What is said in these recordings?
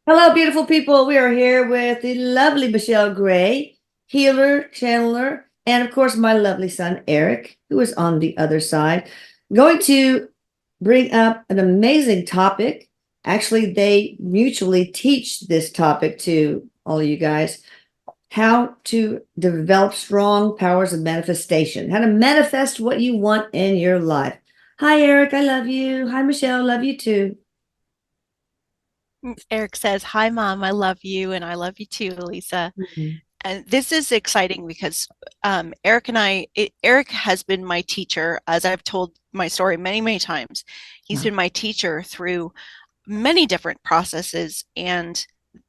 Hello, beautiful people. We are here with the lovely Michelle Gray, healer, channeler, and of course, my lovely son, Eric, who is on the other side, going to bring up an amazing topic. Actually, they mutually teach this topic to all of you guys how to develop strong powers of manifestation, how to manifest what you want in your life. Hi, Eric. I love you. Hi, Michelle. Love you too. Eric says, "Hi, Mom. I love you, and I love you too, Lisa." Mhm. And this is exciting because Eric has been my teacher, as I've told my story many, many times. He's Wow. been my teacher through many different processes and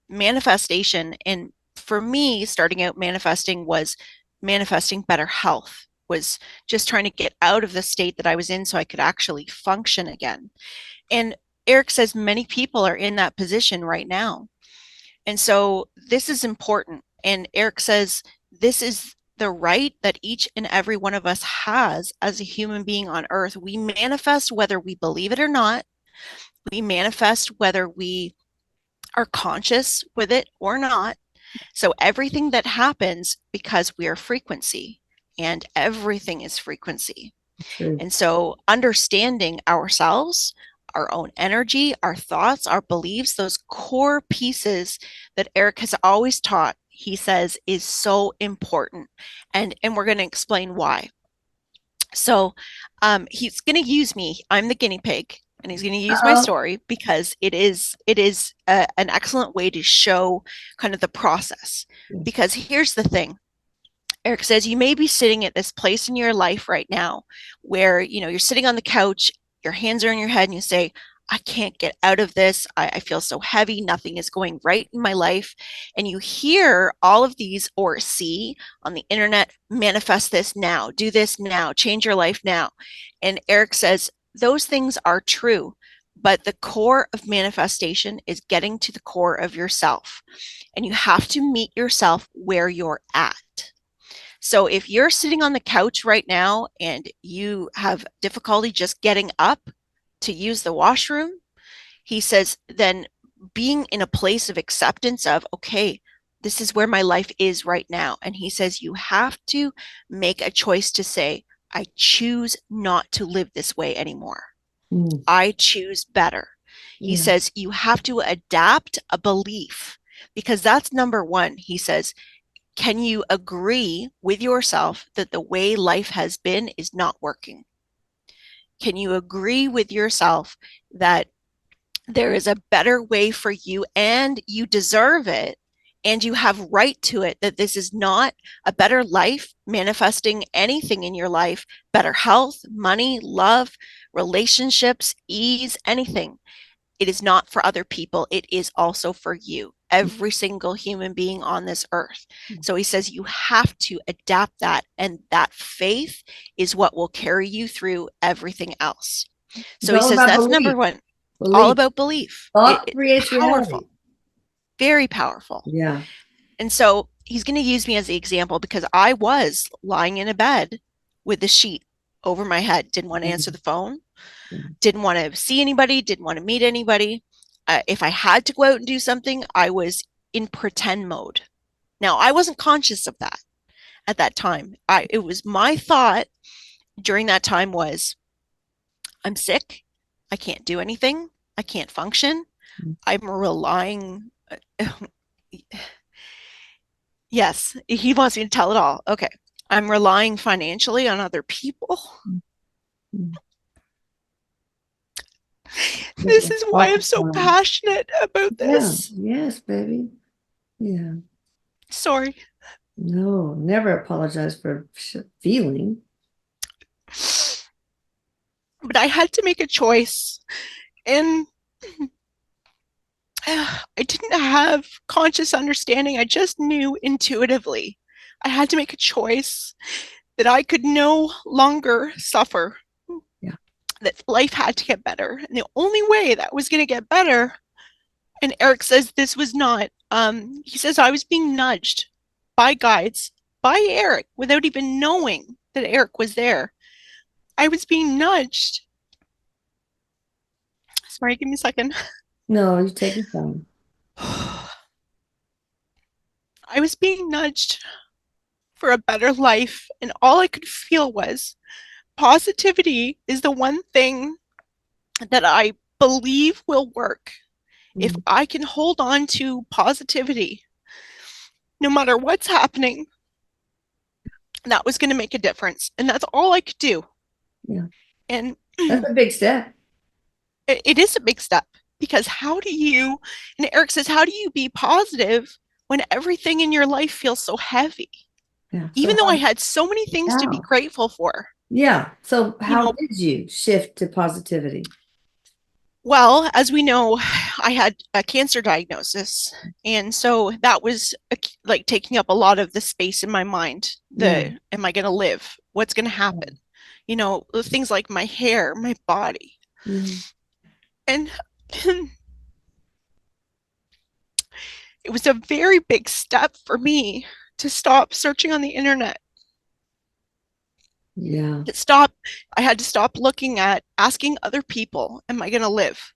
manifestation. And for me, starting out manifesting was manifesting better health, was just trying to get out of the state that I was in so I could actually function again. And Eric says many people are in that position right now. And so this is important. And Eric says this is the right that each and every one of us has as a human being on earth. We manifest whether we believe it or not. We manifest whether we are conscious with it or not. So everything that happens because we are frequency and everything is frequency. True. And so understanding ourselves, our own energy, our thoughts, our beliefs, those core pieces that Eric has always taught, he says is so important. And we're going to explain why. So he's going to use me. I'm the guinea pig. And he's going to use my Uh-oh. story because it is an excellent way to show kind of the process. Because here's the thing, Eric says you may be sitting at this place in your life right now where you're sitting on the couch, your hands are in your head, and you say, I can't get out of this. I feel so heavy. Nothing is going right in my life. And you hear all of these or see on the internet, manifest this now, do this now, change your life now. And Eric says those things are true, but the core of manifestation is getting to the core of yourself. And you have to meet yourself where you're at. So if you're sitting on the couch right now and you have difficulty just getting up to use the washroom, he says, then being in a place of acceptance of, okay, this is where my life is right now. And he says, you have to make a choice to say, I choose not to live this way anymore. Mm. I choose better. He Yeah. says, you have to adapt a belief because that's number one. He says, can you agree with yourself that the way life has been is not working? Can you agree with yourself that there is a better way for you and you deserve it and you have right to it, that this is not a better life manifesting anything in your life, better health, money, love, relationships, ease, anything. It is not for other people. It is also for you, every single human being on this earth. So he says you have to adapt that. And that faith is what will carry you through everything else. It's So he all says about that's belief. number one, all Belief. about belief. Thought creates reality. Powerful, very powerful. Yeah. And so he's going to use me as the example because I was lying in a bed with the sheet over my head, didn't want to answer the phone, didn't want to see anybody, didn't want to meet anybody. If I had to go out and do something, I was in pretend mode. Now, I wasn't conscious of that at that time. It was my thought during that time was, I'm sick. I can't do anything. I can't function. I'm relying. Yes, he wants me to tell it all. Okay. I'm relying financially on other people. This is why I'm so passionate about Yeah. this. Yes, baby. Yeah. Sorry. No, never apologize for feeling. But I had to make a choice. And I didn't have conscious understanding. I just knew intuitively. I had to make a choice that I could no longer suffer, Yeah. that life had to get better. And the only way that was going to get better, and Eric says this was not, he says I was being nudged by guides, by Eric, without even knowing that Eric was there. I was being nudged. Sorry, give me a second. No, you take your time. I was being nudged for a better life, and all I could feel was positivity is the one thing that I believe will work. If Mm. I can hold on to positivity, no matter what's happening, that was going to make a difference. And that's all I could do. Yeah. And That's a big step. it is a big step because how do you, and Erik says, how do you be positive when everything in your life feels so heavy? Yeah. Even So though I had so many things to be how? grateful for, Yeah. So you how know, did you shift to positivity? well, as we know, I had a cancer diagnosis. And so that was like taking up a lot of the space in my mind. Yeah. Am I going to live? What's going to happen? Things like my hair, my body. Yeah. And it was a very big step for me to stop searching on the internet, Yeah. to stop. I had to stop looking at asking other people, am I going to live?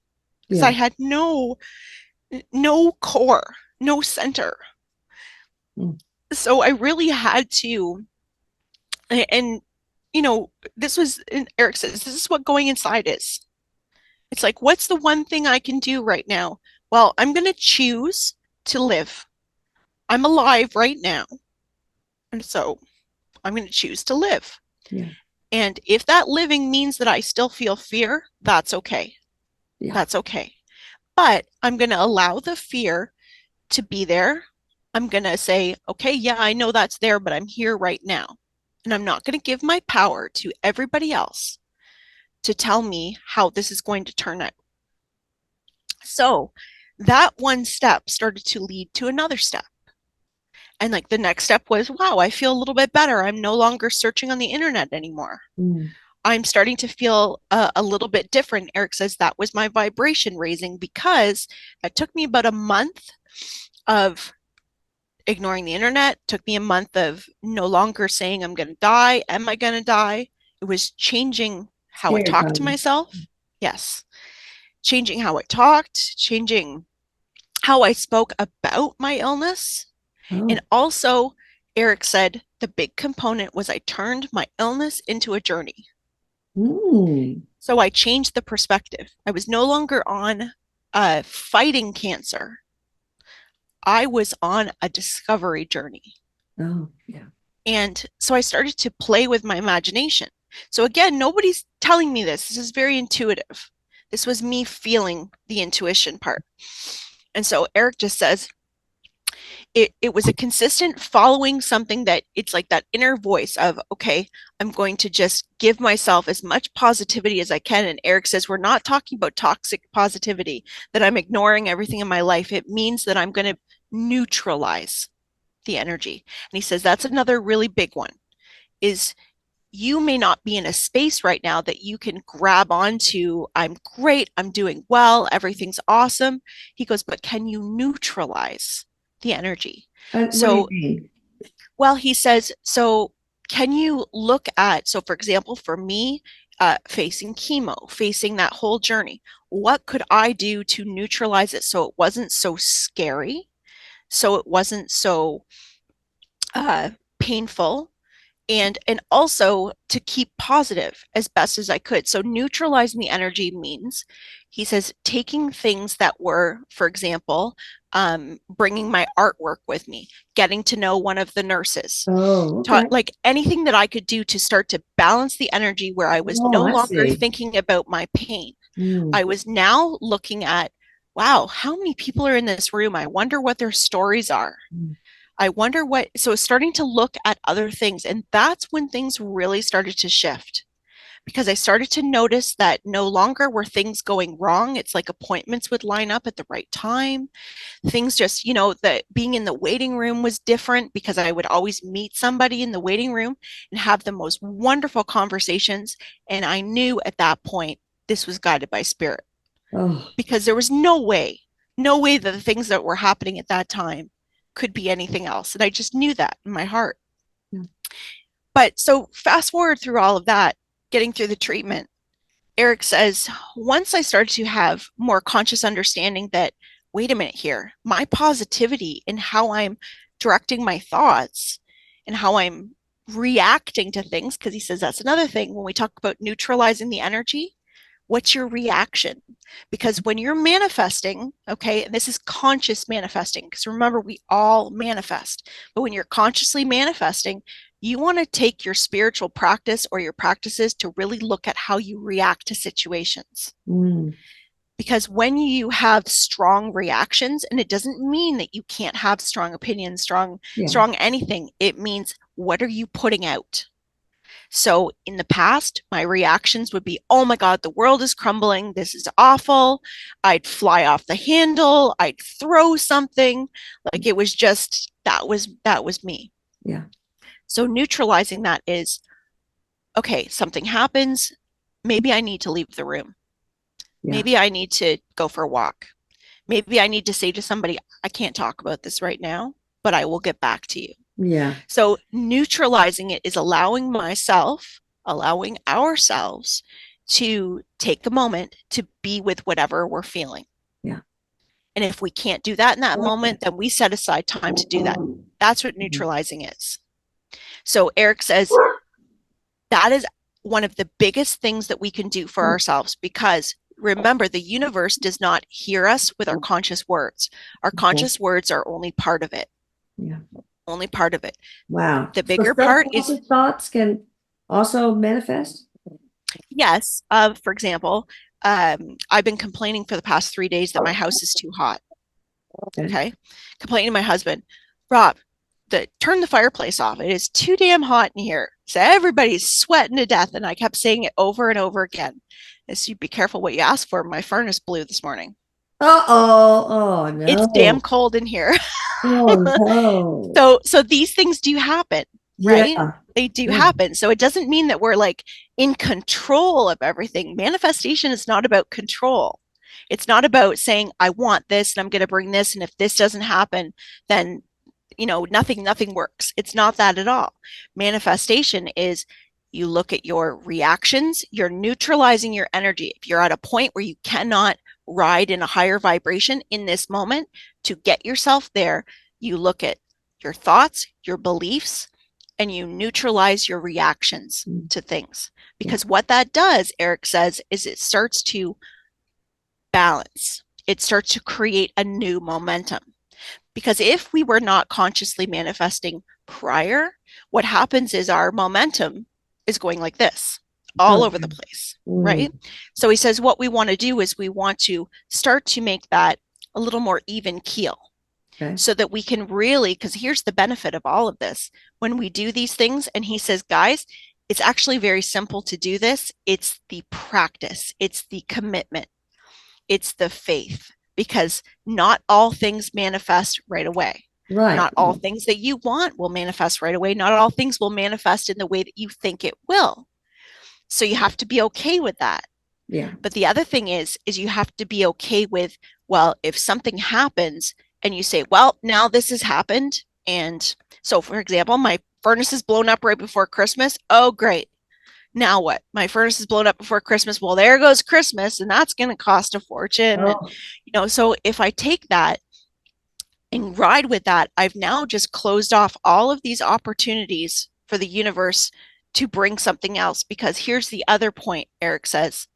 Because I Yeah. had no core, no center. Mm. So I really had to, and this was, and Erik says, this is what going inside is. It's like, what's the one thing I can do right now? Well, I'm going to choose to live. I'm alive right now. And so I'm going to choose to live. Yeah. And if that living means that I still feel fear, that's okay. Yeah. That's okay. But I'm going to allow the fear to be there. I'm going to say, okay, yeah, I know that's there, but I'm here right now. And I'm not going to give my power to everybody else to tell me how this is going to turn out. So that one step started to lead to another step. And like the next step was, wow, I feel a little bit better. I'm no longer searching on the internet anymore. Mm. I'm starting to feel a little bit different. Erik says that was my vibration raising because it took me about a month of ignoring the internet, took me a month of no longer saying I'm going to die. Am I going to die? It was changing how I Scary talked to time. myself. Yes. Changing how I talked, changing how I spoke about my illness. And Oh. also, Erik said the big component was I turned my illness into a journey. Mm. So I changed the perspective. I was no longer on fighting cancer. I was on a discovery journey. Oh. Yeah. And so I started to play with my imagination. So again, nobody's telling me this. This is very intuitive. This was me feeling the intuition part. And so Erik just says, it was a consistent following something that it's like that inner voice of, okay, I'm going to just give myself as much positivity as I can. And Erik says, we're not talking about toxic positivity, that I'm ignoring everything in my life. It means that I'm going to neutralize the energy. And he says, that's another really big one is you may not be in a space right now that you can grab onto, I'm great, I'm doing well, everything's awesome. He goes, but can you neutralize the energy? What do you So, mean? well, he says, so can you look at, so for example, for me, facing chemo, facing that whole journey, what could I do to neutralize it so it wasn't so scary, so it wasn't so uh, painful, and also to keep positive as best as I could. So neutralizing the energy means, he says, taking things that were, for example, bringing my artwork with me, getting to know one of the nurses, Oh, okay. like anything that I could do to start to balance the energy where I was Oh, no I longer see. thinking about my pain. Mm. I was now looking at, wow, how many people are in this room? I wonder what their stories are. Mm. I wonder what, so starting to look at other things. And that's when things really started to shift because I started to notice that no longer were things going wrong. It's like appointments would line up at the right time. Things just, that being in the waiting room was different because I would always meet somebody in the waiting room and have the most wonderful conversations. And I knew at that point, this was guided by spirit Oh, because there was no way that the things that were happening at that time could be anything else. And I just knew that in my heart. yeah. But so fast forward through all of that, getting through the treatment, Erik says, once I started to have more conscious understanding that wait a minute here, my positivity and how I'm directing my thoughts and how I'm reacting to things, because he says that's another thing when we talk about neutralizing the energy. What's your reaction? Because when you're manifesting, okay, and this is conscious manifesting, because remember, we all manifest, but when you're consciously manifesting, you want to take your spiritual practice or your practices to really look at how you react to situations. Mm. Because when you have strong reactions, and it doesn't mean that you can't have strong opinions, Yeah. strong anything, it means what are you putting out? So in the past, my reactions would be, oh my God, the world is crumbling. This is awful. I'd fly off the handle. I'd throw something. Like it was just, that was me. Yeah. So neutralizing that is, okay, something happens. Maybe I need to leave the room. Yeah. Maybe I need to go for a walk. Maybe I need to say to somebody, I can't talk about this right now, but I will get back to you. Yeah. So neutralizing it is allowing myself, allowing ourselves to take a moment to be with whatever we're feeling. Yeah. And if we can't do that in I that like moment, then we set aside time to do that. that. That's what Mhm. neutralizing is. So Erik says that is one of the biggest things that we can do for ourselves, because remember, the universe does not hear us with our conscious words. Our Okay. conscious words are only part of it, Yeah. only part of it. Wow. The So bigger part is, self-conscious thoughts can also manifest? yes, for example, I've been complaining for the past 3 days that my house is too hot. Okay. Okay. Complaining to my husband, Rob, turn the fireplace off. It is too damn hot in here. So everybody's sweating to death. And I kept saying it over and over again. And so you be careful what you ask for. My furnace blew this morning. Uh-oh. Oh, It's damn no. cold in here. Oh, no. So these things do happen, right? Yeah. They do Yeah. happen. So it doesn't mean that we're like in control of everything. Manifestation is not about control. It's not about saying, I want this and I'm going to bring this. And if this doesn't happen, then nothing works. It's not that at all. Manifestation is, you look at your reactions, you're neutralizing your energy. If you're at a point where you cannot ride in a higher vibration in this moment, to get yourself there, you look at your thoughts, your beliefs, and you neutralize your reactions Mm. to things. Yeah. Because what that does, Erik says, is it starts to balance. It starts to create a new momentum. Because if we were not consciously manifesting prior, what happens is our momentum is going like this, all over Okay. the place, Mm. right? So he says what we want to do is we want to start to make that a little more even keel, Okay. so that we can really, because here's the benefit of all of this. When we do these things, and he says, guys, it's actually very simple to do this. It's the practice, it's the commitment, it's the faith, because not all things manifest right away. Right. Not all things that you want will manifest right away. Not all things will manifest in the way that you think it will. So you have to be okay with that. Yeah. But the other thing is you have to be okay with, well, if something happens and you say, well, now this has happened. And so, for example, my furnace is blown up right before Christmas. Oh, great. Now what? My furnace is blown up before Christmas. Well, there goes Christmas, and that's going to cost a fortune. And, Oh, so if I take that and ride with that, I've now just closed off all of these opportunities for the universe to bring something else. Because here's the other point, Erik says,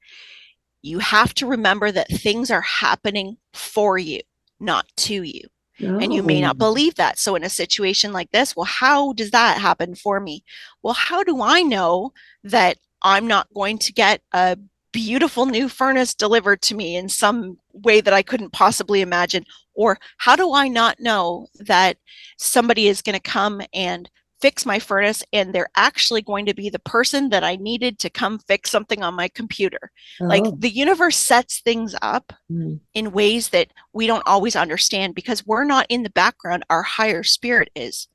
you have to remember that things are happening for you, not to you. And you may no. not believe that. So, in a situation like this, well, how does that happen for me? Well, how do I know that I'm not going to get a beautiful new furnace delivered to me in some way that I couldn't possibly imagine? Or how do I not know that somebody is going to come and fix my furnace and they're actually going to be the person that I needed to come fix something on my computer? Like, Oh. the universe sets things up Mm. in ways that we don't always understand, because we're not in the background, our higher spirit is.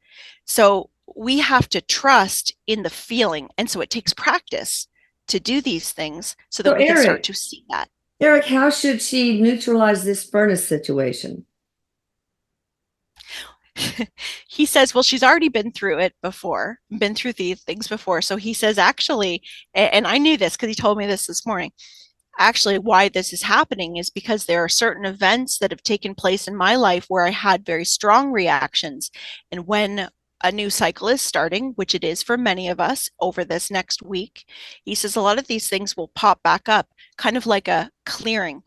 So we have to trust in the feeling. And so it takes practice to do these things so So that we can start Erik, to see that. Erik, how should she neutralize this furnace situation? He says, well, she's already been through it before, been through these things before. So he says, actually, and I knew this because he told me this morning. actually why this is happening is because there are certain events that have taken place in my life where I had very strong reactions. And when a new cycle is starting, which it is for many of us over this next week, he says a lot of these things will pop back up, kind of like a clearing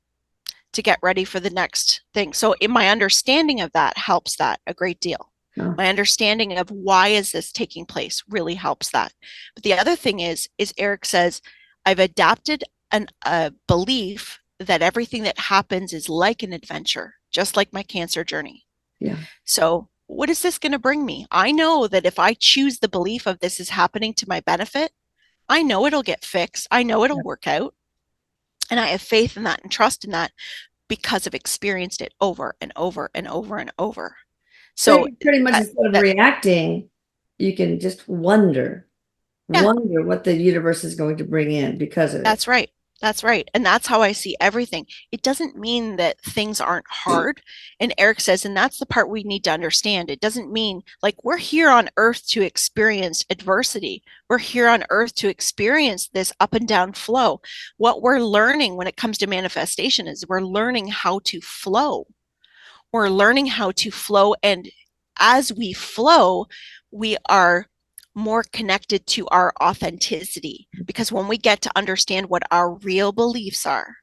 to get ready for the next thing. So in my understanding of that helps that a great deal. Oh, My understanding of why is this taking place really helps that. But the other thing is Erik says, I've adapted a belief that everything that happens is like an adventure, just like my cancer journey. yeah, So what is this going to bring me? I know that if I choose the belief of this is happening to my benefit, I know it'll get fixed. I know it'll yeah. work out. And I have faith in that and trust in that because I've experienced it over and over and over and over. So you So can pretty much, instead of that reacting, you can just wonder, yeah, wonder what the universe is going to bring in because of it. that's right. That's right. And that's how I see everything. It doesn't mean that things aren't hard. And Erik says, and that's the part we need to understand. It doesn't mean like we're here on earth to experience adversity. We're here on earth to experience this up and down flow. What we're learning when it comes to manifestation is we're learning how to flow. We're learning how to flow. And as we flow, we are more connected to our authenticity. Because when we get to understand what our real beliefs are,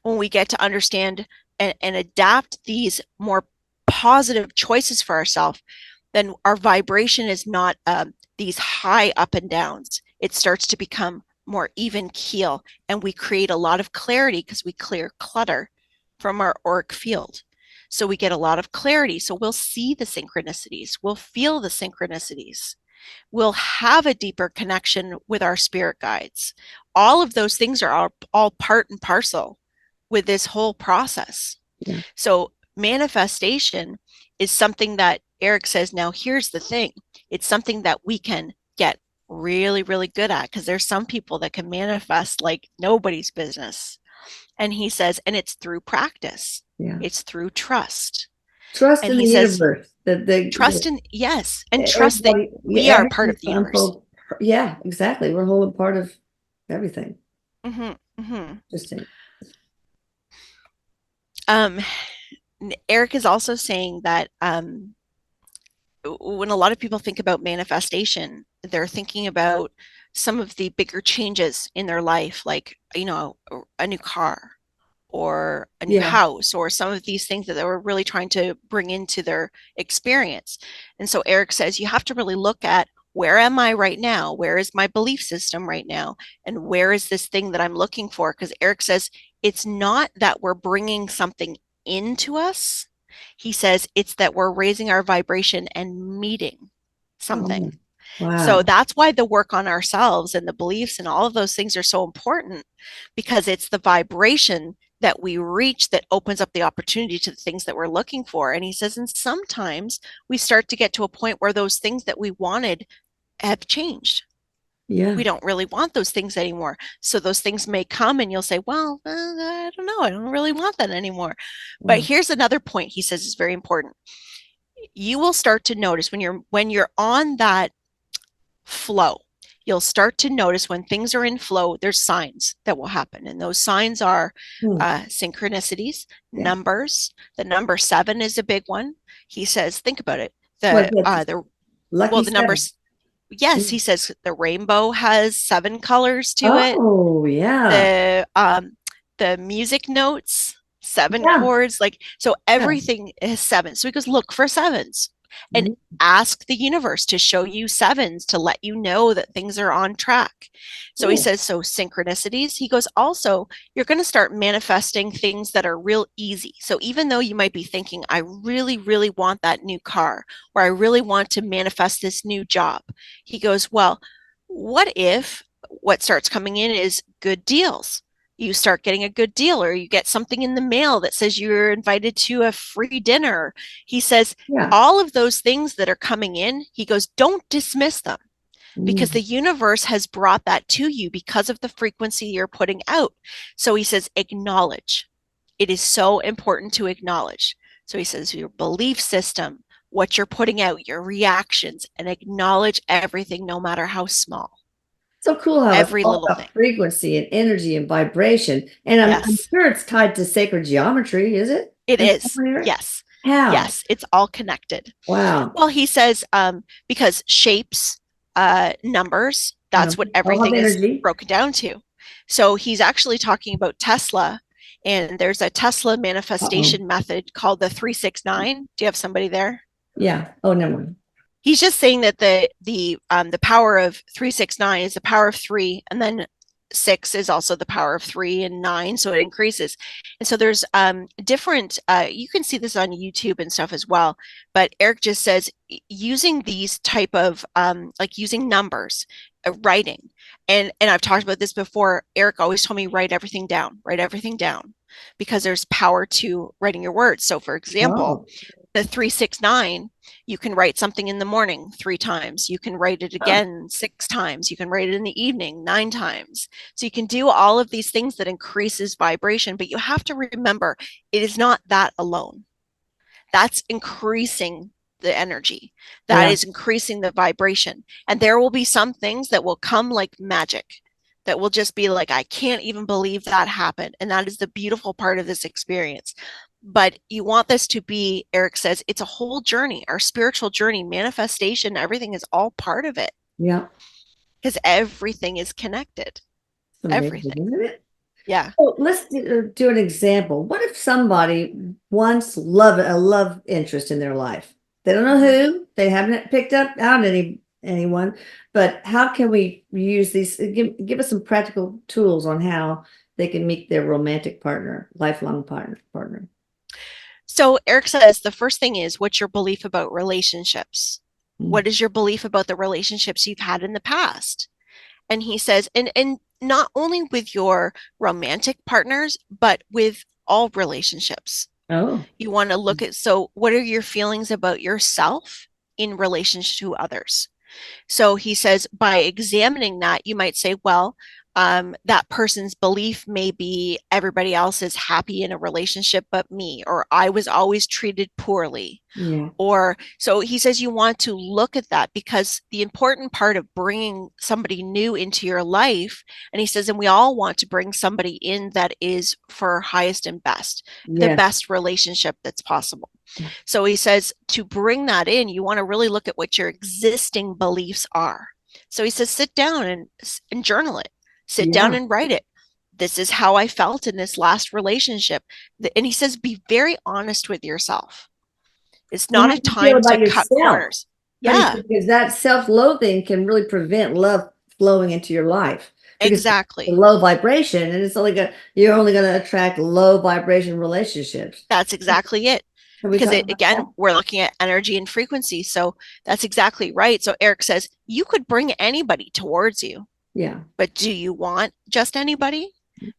when we get to understand and adapt these more positive choices for ourselves, then our vibration is not these high up and downs. It starts to become more even keel, and we create a lot of clarity because we clear clutter from our auric field. So we get a lot of clarity. So we'll see the synchronicities, we'll feel the synchronicities, we'll have a deeper connection with our spirit guides. All of those things are all part and parcel with this whole process. Yeah, So manifestation is something that Erik says, now here's the thing. It's something that we can get really, really good at because there's some people that can manifest like nobody's business. And he says, and it's through practice. yeah. It's through trust. Trust And in the he says, universe that trust in, yes, and trust that everybody, yeah, we are part of everything's the universe. unfold. Yeah, exactly. We're holding part of everything. Mm-hmm, mm-hmm. Interesting. Um, Erik is also saying that when a lot of people think about manifestation, they're thinking about some of the bigger changes in their life, like, a new car or a new Yeah, house or some of these things that they were really trying to bring into their experience. And so Erik says you have to really look at where am I right now? Where is my belief system right now? And where is this thing that I'm looking for? Because Erik says it's not that we're bringing something into us. He says it's that we're raising our vibration and meeting something. oh, So wow. that's why the work on ourselves and the beliefs and all of those things are so important because it's the vibration that we reach that opens up the opportunity to the things that we're looking for. And he says, and sometimes we start to get to a point where those things that we wanted have changed. We Yeah, don't really want those things anymore. So those things may come and you'll say, well, I don't know. I don't really want that anymore. But wow. here's another point he says is very important. You will start to notice when you're on that flow. You'll start to notice when things are in flow, there's signs that will happen. And those signs are Hmm. synchronicities, Yeah. numbers. The number 7 is a big one. He says, think about it. What, Well, lucky the seven? numbers, yes, he says the rainbow has 7 colors to it. Oh, yeah. The music notes, 7 Yeah. chords, like so Yeah. everything is 7. So he goes, look for sevens and Mhm. ask the universe to show you sevens to let you know that things are on track. So he Cool. says, so synchronicities. He goes, also, you're going to start manifesting things that are real easy. So even though you might be thinking, I really, really want that new car, or I really want to manifest this new job, he goes, well, what if what starts coming in is good deals? You start getting a good deal, or you get something in the mail that says you're invited to a free dinner. He says, Yeah. all of those things that are coming in, he goes, don't dismiss them because Mm. the universe has brought that to you because of the frequency you're putting out. So he says, acknowledge. It is so important to acknowledge. So he says, your belief system, what you're putting out, your reactions, and acknowledge everything, no matter how small. So cool how it's every all little thing. about frequency and energy and vibration. And I'm Yes, sure it's tied to sacred geometry, is it? it In is. some way? Yes, How? yes, it's all connected. Wow. Well, he says because shapes, numbers, Uh, that's what all of everything is energy. broken down to. So he's actually talking about Tesla, and there's a Tesla Uh-oh. manifestation method called the 369. Do you have somebody there? Yeah. Oh, never mind. He's just saying that the power of 369 is the power of three, and then six is also the power of three, and nine, so it increases. And so there's different. You can see this on YouTube and stuff as well. But Erik just says using these type of like using numbers, writing, and I've talked about this before. Erik always told me write everything down, because there's power to writing your words. So, for example, Oh. the 369, you can write something in the morning 3 times, you can write it Oh. again 6 times, you can write it in the evening 9 times. So you can do all of these things that increases vibration, but you have to remember it is not that alone. That's increasing the energy, that Yeah. is increasing the vibration. And there will be some things that will come like magic, that will just be like, I can't even believe that happened. And that is the beautiful part of this experience. But you want this to be, Erik says, it's a whole journey, our spiritual journey, manifestation, everything is all part of it, Yeah. because everything is connected. It's amazing, Everything. isn't it? Yeah. Well, let's do an example. What if somebody wants a love interest in their life? They don't know Mhm. who, they haven't picked up out anyone, but how can we use these? Give us some practical tools on how they can meet their romantic partner, lifelong partner. So Erik says the first thing is, what's your belief about relationships? Mm. What is your belief about the relationships you've had in the past? And he says, and not only with your romantic partners, but with all relationships. Oh, You want to look at, so what are your feelings about yourself in relation to others? So he says, by examining that, you might say, well, that person's belief may be everybody else is happy in a relationship but me, or I was always treated poorly. yeah, Or so he says you want to look at that, because the important part of bringing somebody new into your life, and he says, and we all want to bring somebody in that is for highest and best, the yes, best relationship that's possible. So he says to bring that in, you want to really look at what your existing beliefs are. So he says, sit down and journal it, sit down yeah. and write it. This is how I felt in this last relationship. And he says, be very honest with yourself. It's And not how a do you feel time to about cut yourself? corners. How do you Yeah, feel? Because that self-loathing can really prevent love flowing into your life because it's a exactly. low vibration, and you're only going to attract low vibration relationships. That's exactly it. Can we Because talk it, about again, that? we're looking at energy and frequency. So that's exactly right. So Erik says, you could bring anybody towards you. Yeah. But do you want just anybody?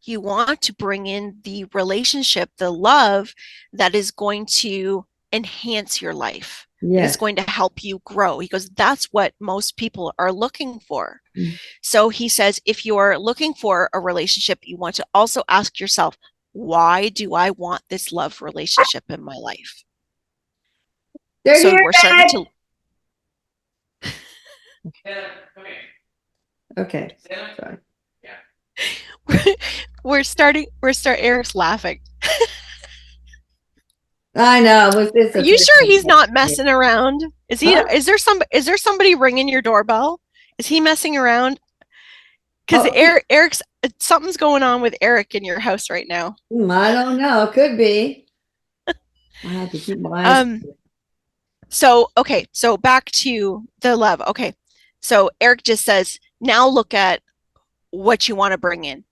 You want to bring in the relationship, the love that is going to enhance your life, that is Yes. going to help you grow. He goes, that's what most people are looking for. Mm. So he says, if you're looking for a relationship, you want to also ask yourself, why do I want this love relationship in my life? They're So here, we're starting Dad. to, Okay. Sorry. Eric's laughing. I know. It's Are a you sure he's not yeah. messing around? Huh? Is there somebody ringing your doorbell? Is he messing around? Because Oh, Eric's something's going on with Erik in your house right now. I don't know. Could be. I have to keep my eyes. Um, so okay, so back to the love. Okay. So Erik just says, now look at what you want to bring in.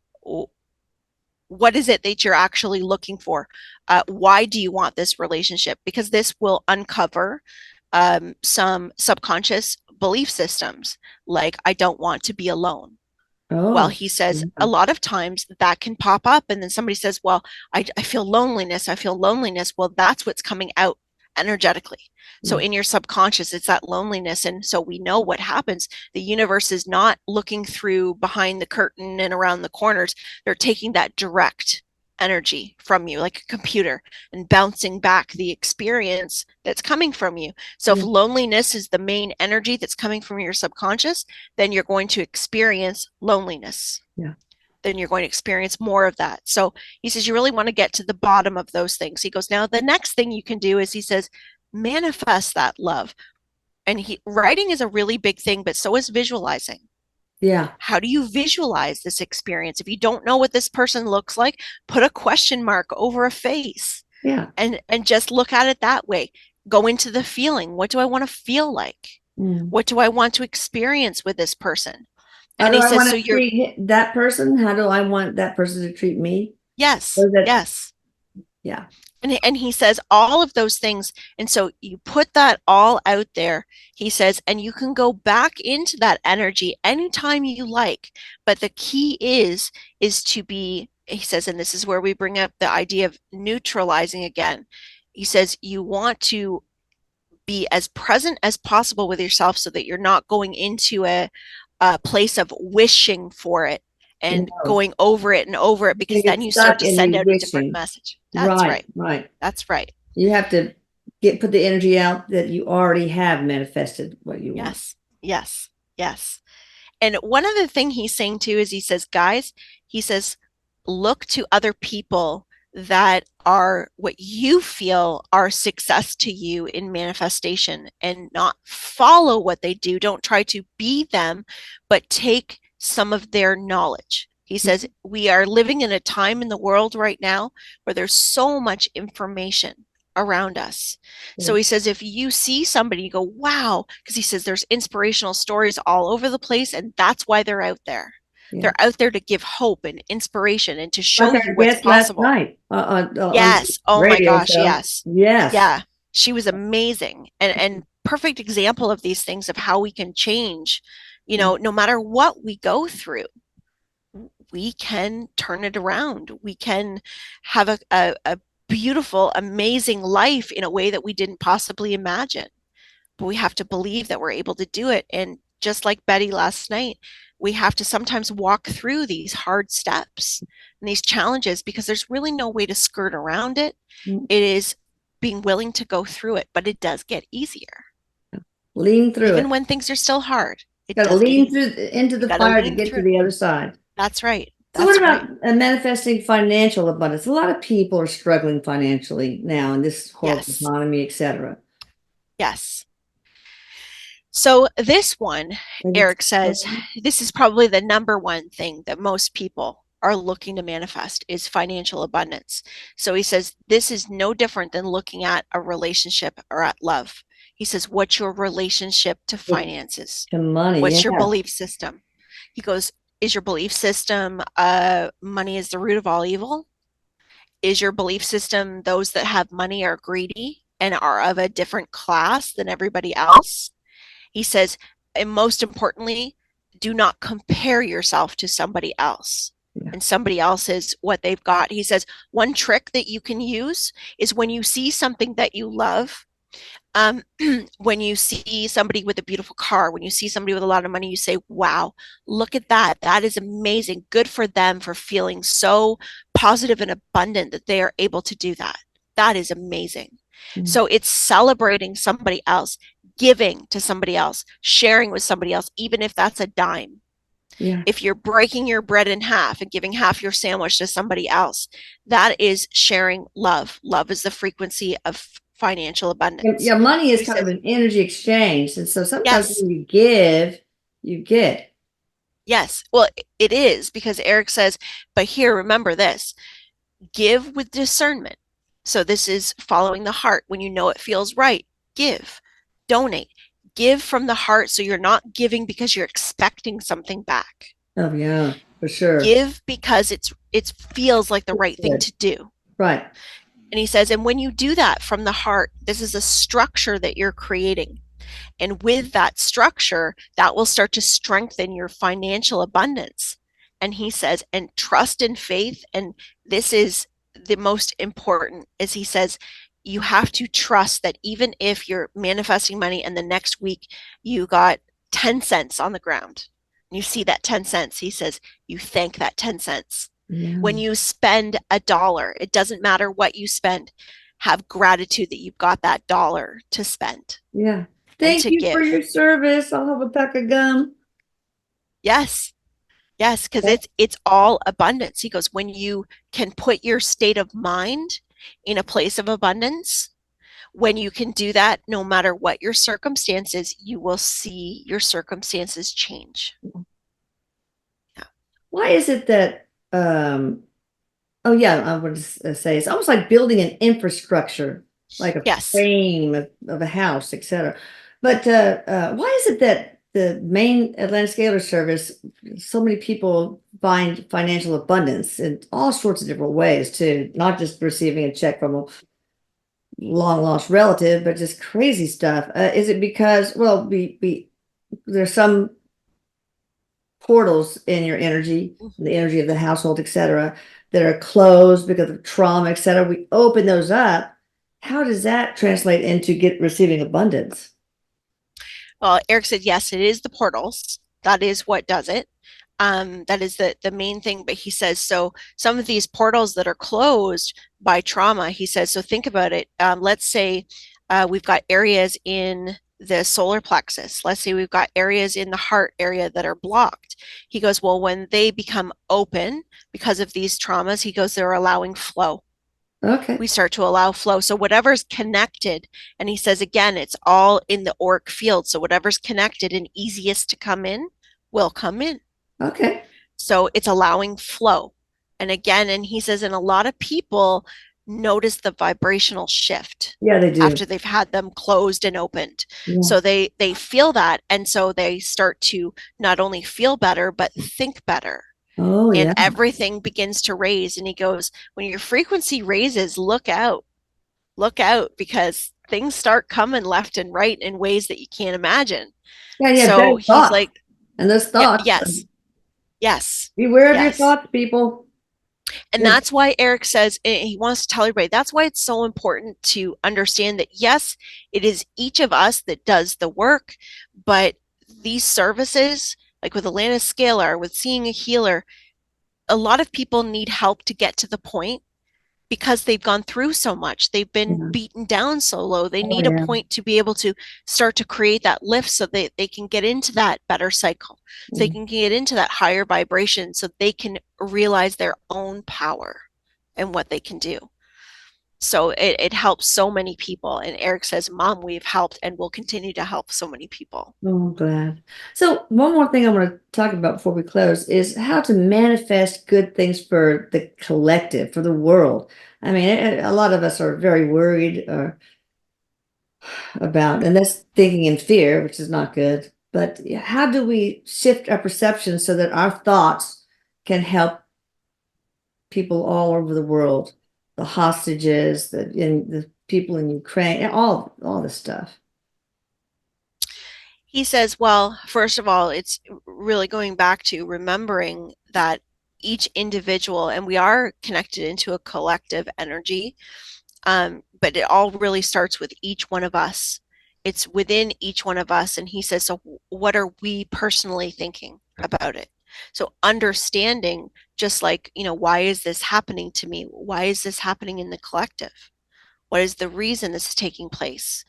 What is it that you're actually looking for? Why do you want this relationship? Because this will uncover some subconscious belief systems, like I don't want to be alone. Well, Oh, he says yeah. a lot of times that can pop up, and then somebody says, well, I feel loneliness, I feel loneliness. Well, that's what's coming out energetically. So Mm. in your subconscious, it's that loneliness. And so we know what happens. The universe is not looking through behind the curtain and around the corners. They're taking that direct energy from you, like a computer, and bouncing back the experience that's coming from you. So if Yeah. loneliness is the main energy that's coming from your subconscious, then you're going to experience loneliness. Yeah. Then you're going to experience more of that. So he says, you really want to get to the bottom of those things. He goes, now the next thing you can do is, he says, manifest that love. And writing is a really big thing, but so is visualizing. Yeah. How do you visualize this experience? If you don't know what this person looks like, put a question mark over a face Yeah. and just look at it that way. Go into the feeling. What do I want to feel like? Mm. What do I want to experience with this person? How And do he I says, want so to you're, treat that person? How do I want that person to treat me? yes, Or is that, yes. yeah. And he says all of those things. And so you put that all out there, he says, and you can go back into that energy anytime you like. But the key is to be, he says, and this is where we bring up the idea of neutralizing again. He says, you want to be as present as possible with yourself so that you're not going into a place of wishing for it and No. going over it and over it, You because then get you start stuck to in send the out a different wishing. message. That's Right. right. Right. That's right. You have to put the energy out that you already have manifested what you want. Yes. Yes. Yes. And one other thing he's saying too is, he says, guys, he says, look to other people that are what you feel are success to you in manifestation, and not follow what they do. Don't try to be them, but take some of their knowledge. He says, we are living in a time in the world right now where there's so much information around us. So Yeah. he says, if you see somebody, you go, wow, because he says there's inspirational stories all over the place, and that's why they're out there. Yeah. They're out there to give hope and inspiration and to Like show you our what's guest last possible. night on Yes. Oh my radio gosh. show. Yes. Yes. Yeah. She was amazing, and perfect example of these things of how we can change, no matter what we go through, we can turn it around. We can have a beautiful, amazing life in a way that we didn't possibly imagine. But we have to believe that we're able to do it. And just like Betty last night, we have to sometimes walk through these hard steps and these challenges, because there's really no way to skirt around it. Mm. It is being willing to go through it, but it does get easier. Lean through Even it. when things are still hard, it Got to does get lean easier. through into You the got to fire to lean get through to it. the other side. That's right. So what That's right. about manifesting financial abundance? A lot of people are struggling financially now in this horrible Yes. economy, etc. Yes. So this one, Maybe Erik says, this is probably the number one thing that most people are looking to manifest is financial abundance. So he says, this is no different than looking at a relationship or at love. He says, what's your relationship to finances? to money, What's your yeah. belief system? He goes, is your belief system money is the root of all evil? Is your belief system those that have money are greedy and are of a different class than everybody else? He says, and most importantly, do not compare yourself to somebody else. Yeah. And somebody else is what they've got. He says, one trick that you can use is when you see something that you love, when you see somebody with a beautiful car, when you see somebody with a lot of money, you say, wow, look at that. That is amazing. Good for them for feeling so positive and abundant that they are able to do that. That is amazing. Mm. So it's celebrating somebody else, giving to somebody else, sharing with somebody else, even if that's a dime. Yeah. If you're breaking your bread in half and giving half your sandwich to somebody else, that is sharing love. Love is the frequency of financial abundance. Yeah, money So is he kind of says, an energy exchange. And so sometimes yes, when you give, you get. yes. Well, it is, because Erik says, but here, remember this, give with discernment. So this is following the heart. When you know it feels right, give, donate, give from the heart. So you're not giving because you're expecting something back. Oh, yeah, for sure. Give because it feels like the right thing Good. to do. Right. And he says, and when you do that from the heart, this is a structure that you're creating. And with that structure, that will start to strengthen your financial abundance. And he says, and trust and faith. And this is the most important, as he says, you have to trust that even if you're manifesting money and the next week you got 10 cents on the ground, you see that 10 cents, he says, you thank that 10 cents. When Yeah. you spend $1, it doesn't matter what you spend, have gratitude that you've got that dollar to spend Yeah. and Thank to you for give. your service. I'll have a pack of gum. Yes. Yes, because Okay. it's all abundance. He goes, when you can put your state of mind in a place of abundance, when you can do that, no matter what your circumstances, you will see your circumstances change. Yeah. Why is it that oh yeah, I would say it's almost like building an infrastructure, like a Yes. frame of a house, etc. But why is it that the main Atlantic Scalar Service, so many people find financial abundance in all sorts of different ways too, not just receiving a check from a long lost relative, but just crazy stuff. Is it because, well, there's some portals in your energy, the energy of the household, etc., that are closed because of trauma, etc. We open those up. How does that translate into get receiving abundance? Well, Erik said, yes, it is the portals. That is what does it. That is the main thing. But he says, so some of these portals that are closed by trauma, he says, so think about it. Let's say we've got areas in the solar plexus. Let's say we've got areas in the heart area that are blocked. He goes, well, when they become open because of these traumas, he goes, they're allowing flow. Okay. We start to allow flow. So whatever's connected, and he says again, it's all in the auric field. So whatever's connected and easiest to come in will come in. Okay. So it's allowing flow. And again, and he says, and a lot of people notice the vibrational shift Yeah, they do. after they've had them closed and opened. Yeah. So they feel that. And so they start to not only feel better, but think better, Oh, and yeah. everything begins to raise. And he goes, when your frequency raises, look out, because things start coming left and right in ways that you can't imagine. Yeah, yeah. So Bad he's thoughts. like, And those yeah, thoughts, yes, yes, beware of your yes. thoughts, people. And They're- that's why Erik says, he wants to tell everybody, that's why it's so important to understand that, yes, it is each of us that does the work, but these services, like with Atlantis Scalar, with Seeing a Healer, a lot of people need help to get to the point because they've gone through so much. They've been yeah. beaten down so low. They Oh, need a yeah. point to be able to start to create that lift so they can get into that better cycle, so they Mm. can get into that higher vibration, so they can realize their own power and what they can do. So it helps so many people. And Erik says, Mom, we've helped and will continue to help so many people. Oh, I'm glad. So, one more thing I want to talk about before we close is how to manifest good things for the collective, for the world. I mean, a lot of us are very worried about, and that's thinking in fear, which is not good. But how do we shift our perception so that our thoughts can help people all over the world, the hostages, the people in Ukraine, all this stuff? He says, well, first of all, it's really going back to remembering that each individual, and we are connected into a collective energy, but it all really starts with each one of us. It's within each one of us. And he says, so what are we personally thinking about it? So understanding, just like, why is this happening to me? Why is this happening in the collective? What is the reason this is taking place?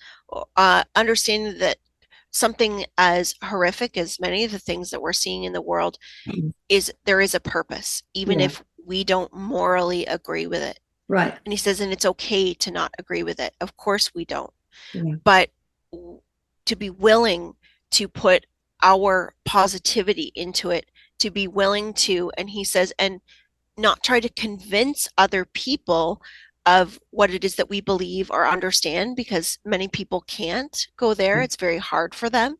Understanding that something as horrific as many of the things that we're seeing in the world is, there is a purpose, even Yeah, if we don't morally agree with it. right. And he says, and it's okay to not agree with it. Of course we don't. Yeah, But to be willing to put our positivity into it, to be willing to, and he says, and not try to convince other people of what it is that we believe or understand, because many people can't go there. It's very hard for them.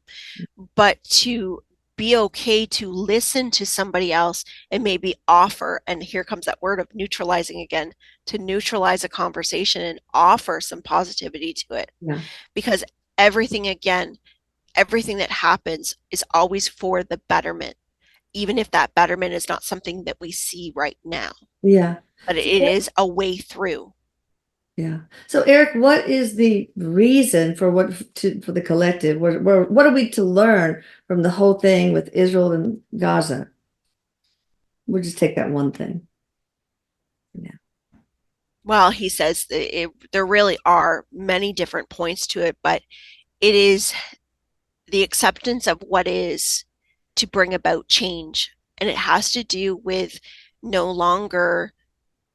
But to be okay to listen to somebody else and maybe offer, and here comes that word of neutralizing again, to neutralize a conversation and offer some positivity to it. yeah, Because everything, again, everything that happens is always for the betterment, even if that betterment is not something that we see right now, yeah. but it is a way through. Yeah. So, Erik, what is the reason for for the collective? What are we to learn from the whole thing with Israel and Gaza? We'll just take that one thing. Well, he says there really are many different points to it, but it is the acceptance of what is to bring about change. And it has to do with no longer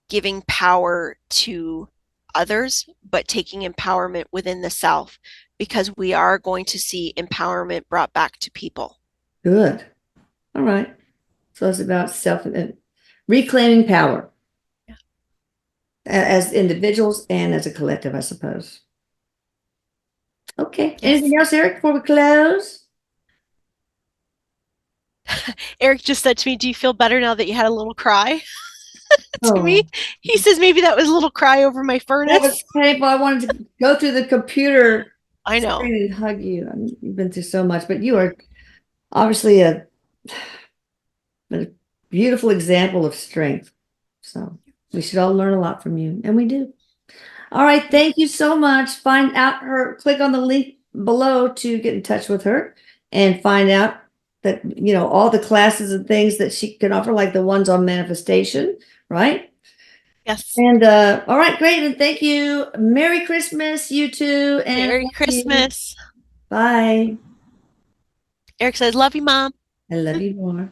giving power to others, but taking empowerment within the self, because we are going to see empowerment brought back to people. Good. All right. So it's about self reclaiming power as individuals and as a collective, I suppose. Okay. Yes. Anything else, Erik, before we close? Erik just said to me, "Do you feel better now that you had a little cry?" To me, Oh, he says maybe that was a little cry over my that was furnace. painful. I wanted to go through the computer I know. screen and hug you. I mean, you've been through so much, but you are obviously a beautiful example of strength. So we should all learn a lot from you, and we do. All right, thank you so much. Find out her, click on the link below to get in touch with her and find out that, all the classes and things that she can offer, like the ones on manifestation, right? Yes. And all right, great. And thank you. Merry Christmas, you too. And Merry love you. Christmas. Bye. Erik says, "Love you, Mom." I love you more.